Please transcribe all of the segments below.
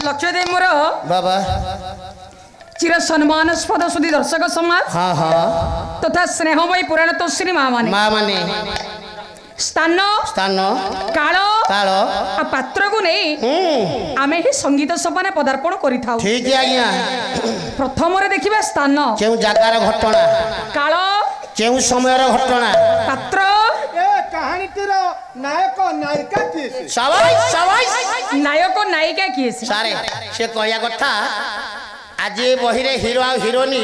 लक्ष्यदेव मोर बाबा चिर सम्मानस्पद सुधी दर्शक समाज हाँ हाँ तथा स्नेहमयी पुराण तो श्री माँ माने स्थान स्थान काल काल आ पात्र को नहीं आमे ही संगीत सभाने पदार्पण करिथाउ ठीक है आज्ञा प्रथम रे देखिबा स्थान केउ जगार घटना काल केउ समयर घटना पात्र ए कहानी तिर नायक नायिका किए सवाई सवाई नायक नायिका किए सारे से कहया कथा आज ये बही रे हीरो आ हीरोनी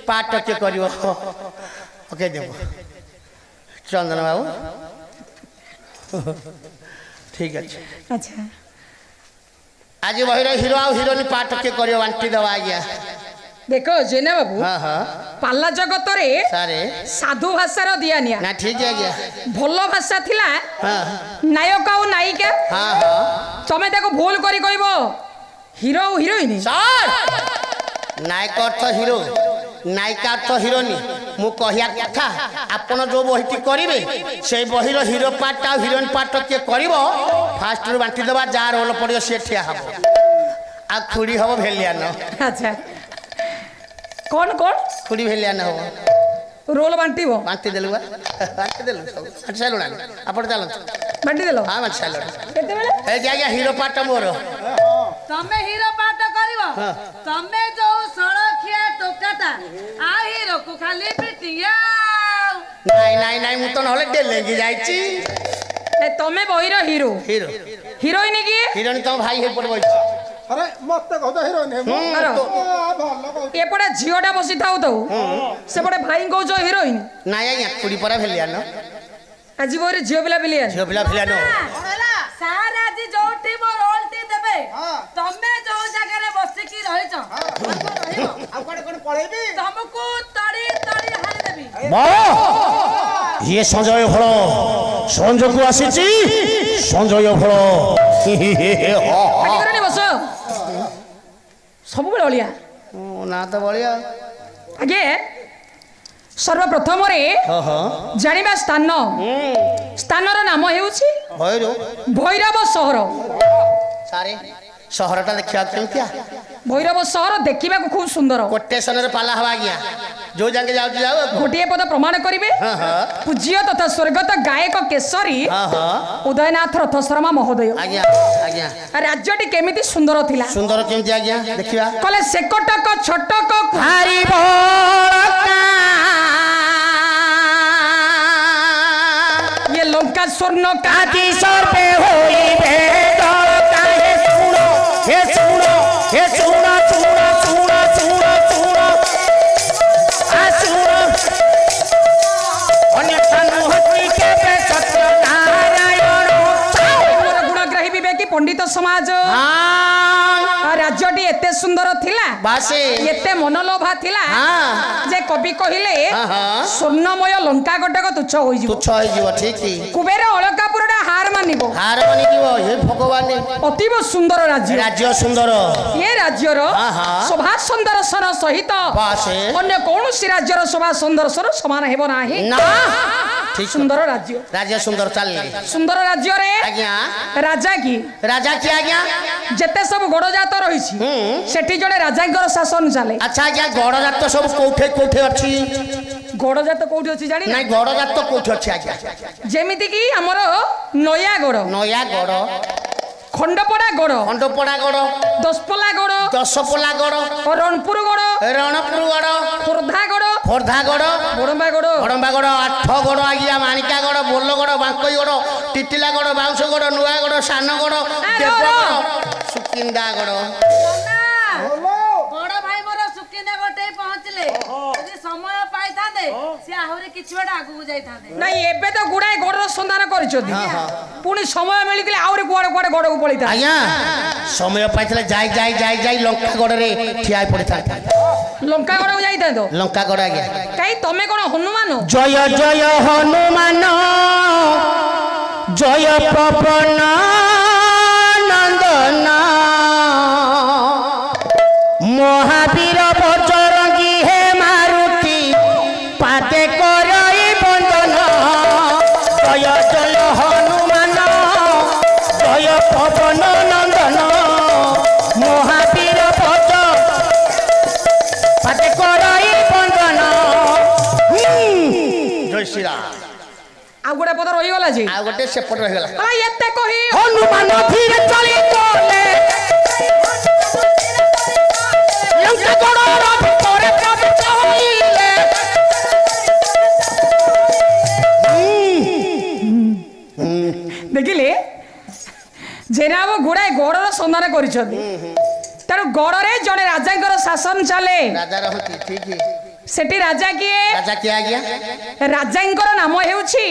पाठ के करियो ओके देबो चंदन बाबू ठीक अच्छे अच्छा आज बही रे हीरो आ हीरोनी पाठ के करियो बांटी दवा आज्ञा देखो जेना बाबू हाँ हाँ पाला जगत रे सारे साधु भाषा रो दिया निया ना ठीक है आज्ञा भलो भाषा थिला हाँ नायक और नायिका हाँ हाँ तमे देखो भूल करी कहबो हीरो और हीरोइन सर नायक अर्थ हीरो नायिका अर्थ हिरोनी मु कहिया कथा आपण जो बहीटी करिवे से बहीर हीरो पार्ट आ हिरोइन पार्ट के करिवो फास्ट रू बांटी देबा जा रोल पड़ियो से ठिया हबो आ खुड़ी हबो भेलियान अच्छा कौन कौन खुड़ी भेलियान हबो रोल बांटीबो बांटी देलु बांटी देलु अच्छा लुना आपण चलो बांटी देलो हां अच्छा लुना केते बेले ए जा हीरो पार्ट मोर तमे हीरो पाठ करिवो तमे जो सड़खिया टोकाता आ हीरो को खाली पिटिया नहीं नहीं नहीं मु तो नहले डेलेंगी जाईची ए तमे बहिरो हीरो हीरो हीरोइन की हिरोइन तो भाई हे पड़ बइछ अरे मत कहतो हिरोइन हे अरे भलो एपटे झियोटा बसी थाउ तो सेपटे भाई को जो हीरोइन नाया या कुड़ी परा भेलियान आज बोरे झियो पिला पिलियन झियो पिला भेलियान सारा जी जोटी मो रोलटी देबे तमे जो जगह रे बसी की रहिछ आ कोन पळेबी तुमको तड़ी तड़ी हाल देबी ये संजय फल संजय को आसीची संजय फल पाटी बस सब बेले ओलिया ना तो बलिया आगे सर्वप्रथम रे जानिबा स्थान स्थानर नाम हेउछि भैरो भैरव सहर सारे सहरटा देखिया केमतिया भैरव सहर देखिबा को खूब सुंदर कोटेशन रे पाला हवा गया जो जाके जाउ जाउ गोटिए पद प्रमाण करिवे पूज्य तथा स्वर्गत गायक केसरी उदयनाथ रथ शर्मा महोदय आज्ञा आज्ञा राज्यटी केमिति सुंदर थिला सुंदर केमति आज्ञा देखिबा कले सेकटक छटक हारी बड़का ये लंका स्वर्ण काती सर्पे होइबे दरका हे सुनो हे सुनो सुनो सुनो सुनो सुनो आ सुनो अन्य तनु हति के पे सत्यनारायण गुणग्राही विवेकी पंडित समाज राज्यटी एते सुंदर थिला बासे एते मनलोभा थिला जे कवि कहिले स्वर्णमय लंका गटक तुच्छ होई जिवो तुच्छ होई जिवो ठीक कुबेर अलकापुरडा हार मानिबो हे भगवान अतीव सुंदर राज्य राज्य सुंदर ये राज्यर शोभा सुंदरसन सहित अन्य कौनसी राज्यर शोभा सुंदरसन समान हेबो नाही ना ठीक सुंदर राज्य राज्य सुंदर चलले सुंदर राज्य रे आज्ञा राजा की आज्ञा जेते सब गडजात रहिछि सेठी जड़े राजांकर शासन चले अच्छा आज्ञा गडजात तो सब कोठे कोठे अछि गडजात कोठी अछि जानि नाही गडजात तो कोठे अछि आज्ञा जेमिति की हमर नयागड़ खंडपड़ा गड़ दसपला गड़ रणपुर गड़ खोर्धा गड़ बड़म्बा गड़ आठ गड़ आज्ञा माणिका गड़ बोल गड़ बांकई गड़ टिटिला गड़ बाउंस गड़ नुआ गड़ सान गड़ देवगड़ सुकिंदा गड़ बड़ भाई मोर सुकिंदा गटे पहुंचले यदि समय पाई थांदे से आहुरी किछ बड आगु जाई थांदे नहीं एबे तो गुडाय गड़र संधान करछथि पुनी समय मिलितले आउरी कुआडे कुआडे गड़को पळिता आज्ञा समय पाइतले जाई जाई जाई जाई लंका गड़ रे ठियाई पड़िता लंका गड़ जाई था तो लंका गड़ आज्ञा काई तमे कोन हनुमान जय जय हनुमान जय पवन नंदन महावीर बजरंगी हे मारुति पाते करई बंदन जय जय हनुमान जय पवन नंदन ଆଉ ଗୋଟେ ପଦ ରହିଗଲା ଯେ ଆଉ ଗୋଟେ ସେପଟ ରହିଗଲା ଏତେ କହି ହନୁମାନ ଧୀରେ ଚଳି ଗଲେ ଲଙ୍କା ଗଡ଼ର ଭିତରେ ପ୍ରବେଶ ହୋଇଲେ ଦେଖିଲେ ଜେନାବ ଗୁଡ଼ାଏ ଗଡ଼ର ସନ୍ଧାନ କରିଛନ୍ତି ତେଣୁ ଗଡ଼ରେ ଜଣେ ରାଜାଙ୍କର ଶାସନ ଚାଲେ ରାଜା ରହୁଛି ଠିକ ସେଠି ରାଜା କିଏ ଆଜ୍ଞା ରାଜାଙ୍କର ନାମ ହେଉଛି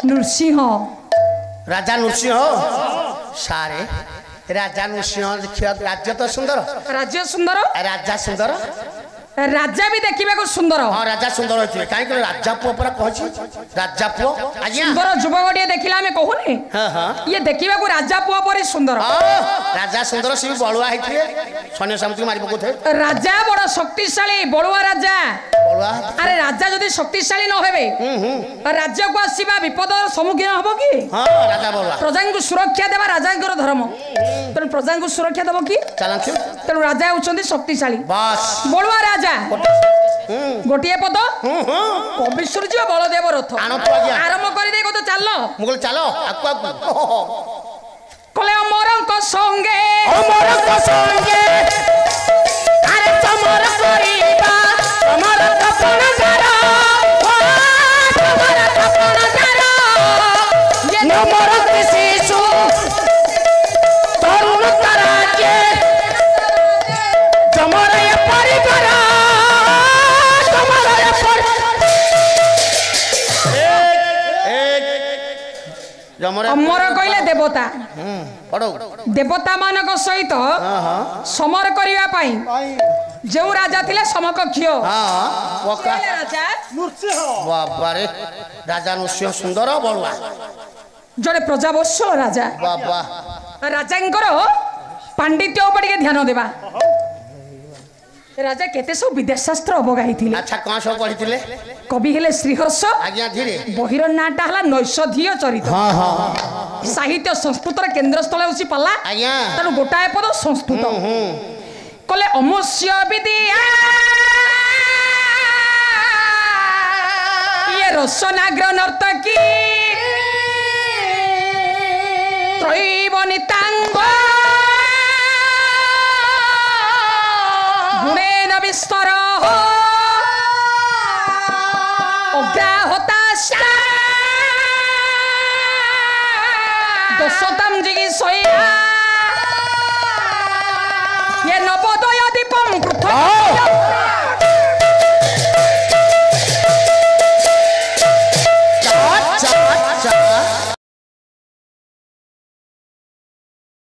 ନୃସିଂହ ରାଜା ନୃସିଂହ ସାରେ ରାଜା ନୃସିଂହ ଦେଖିବାକୁ ରାଜ୍ୟ ତ ସୁନ୍ଦର ରାଜ୍ୟ ସୁନ୍ଦର ରାଜା ସୁନ୍ଦର ରାଜା ବି ଦେଖିବାକୁ ସୁନ୍ଦର ହଁ ରାଜା ସୁନ୍ଦର ହେଇଥିବେ କାହିଁକି ରାଜା ପୁଅ ପରା କହିଛି ରାଜା ପୁଅ ଆଜ୍ଞା ସୁନ୍ଦର ଯୁବକଟିଏ ଦେଖିଲା ଆମେ କହୁନି ଇଏ ଦେଖିବାକୁ ରାଜା ପୁଅ ପରି ସୁନ୍ଦର ରାଜା ସୁନ୍ଦର ସେ ବଳୁଆ ହେଇଥିବେ ସୈନ୍ୟ ସାମନ୍ତକୁ ମାରି ପକଉଥିବେ ରାଜା ବଡ ଶକ୍ତିଶାଳୀ ବଳୁଆ ରାଜା ବଳୁଆ ଆରେ ରାଜା ଯଦି ଶକ୍ତିଶାଳୀ ନ ହେବେ ରାଜ୍ୟକୁ ଆସିବା ବିପଦର ସମ୍ମୁଖୀନ ହବ କି ହଁ ରାଜା ବଳୁଆ ପ୍ରଜାଙ୍କୁ ସୁରକ୍ଷା ଦେବା ରାଜାଙ୍କର ଧର୍ମ ତେଣୁ ପ୍ରଜାଙ୍କୁ ସୁରକ୍ଷା ଦେବ କି ଚାଲନ୍ତୁ ତେଣୁ ରାଜା ହେଉଛନ୍ତି ଶକ୍ତିଶାଳୀ ବାସ୍ ବଳୁଆ ରାଜା ଗୋଟିଏ ପଦ କବି ସୂର୍ଯ୍ୟ ବଳଦେବ ରଥ ଆରମ୍ଭ କରିଦେଇ କଥା ଚାଲ ମୁଁ କହିଲି ଚାଲ ଆକୁ କଲେ ଅମରଙ୍କ ସଙ୍ଗେ ଆରେ ତମର କରିବା ତମର ତପଣ ଗାର ତମର ତପଣ ଗାର ନମର ଶିଶୁ ତରୁଣ ତାରାଜେ ତମର ଏ ପରିବାର ଅମର କହିଲେ ଦେବତା ଦେବତା ମାନଙ୍କ ସହିତ ସମର କରିବା ପାଇଁ ଯେଉଁ ରାଜା ଥିଲେ ସମକକ୍ଷ ରାଜା ବାବାରେ ରାଜା ନୃସିଂହ ସୁନ୍ଦର ବଳୁଆ ଜଣେ ପ୍ରଜାବତ୍ସଳ ରାଜା ବାବା ରାଜାଙ୍କର ପାଣ୍ଡିତ୍ୟ ଉପରେ ଟିକେ ଧ୍ୟାନ ଦେବା ରାଜା କେତେ ସବୁ ବିଦେଶ ଶାସ୍ତ୍ର ଅବଗାହିଥିଲେ ଆଚ୍ଛା କଣ ସବୁ ପଢିଥିଲେ କବି ହେଲେ ଶ୍ରୀହର୍ଷ ଆଜ୍ଞା ଧୀରେ ବହିର ନାଁଟା ହେଲା ନୈଷଧୀୟ ଚରିତ ସାହିତ୍ୟ ସଂସ୍କୃତର କେନ୍ଦ୍ରସ୍ଥଳ ହେଉଛି ପାଲା ଆଜ୍ଞା ତେଣୁ ଗୋଟାଏ ପଦ ସଂସ୍କୃତ କଲେ ଅମୁଷ୍ୟ ବିଦ୍ୟା ଇଏ ରସନାଗ୍ର ନର୍ତ୍ତକୀ ତ୍ରୈବନିତା